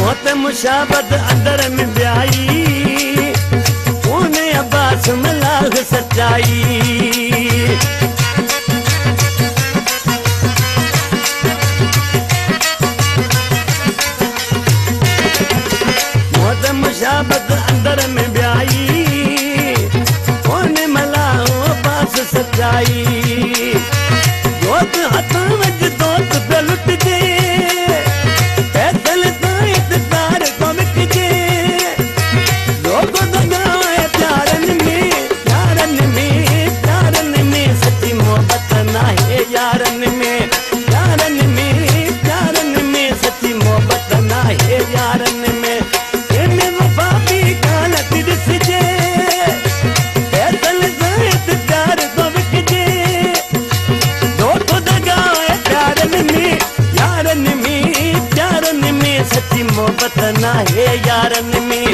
मौत मुशाबत अंदर में ब्याई उने अब्बास मलाह सच्चाई मौत मुशाबत अंदर में ब्याई उने मलाह अब्बास सच्चाई दोस्त हथा वच दोस्त पे लुट जे पैदल तायत तार को मिट जे लोग दगाए प्यारन में सच्ची मोहब्बत ना है यारन में सच्ची मोहब्बत ना है यारन में इनमें वफा भी कालत दिस जे पैदल तायत तार को मिट जे सच्ची मोहब्बत ना है यारन में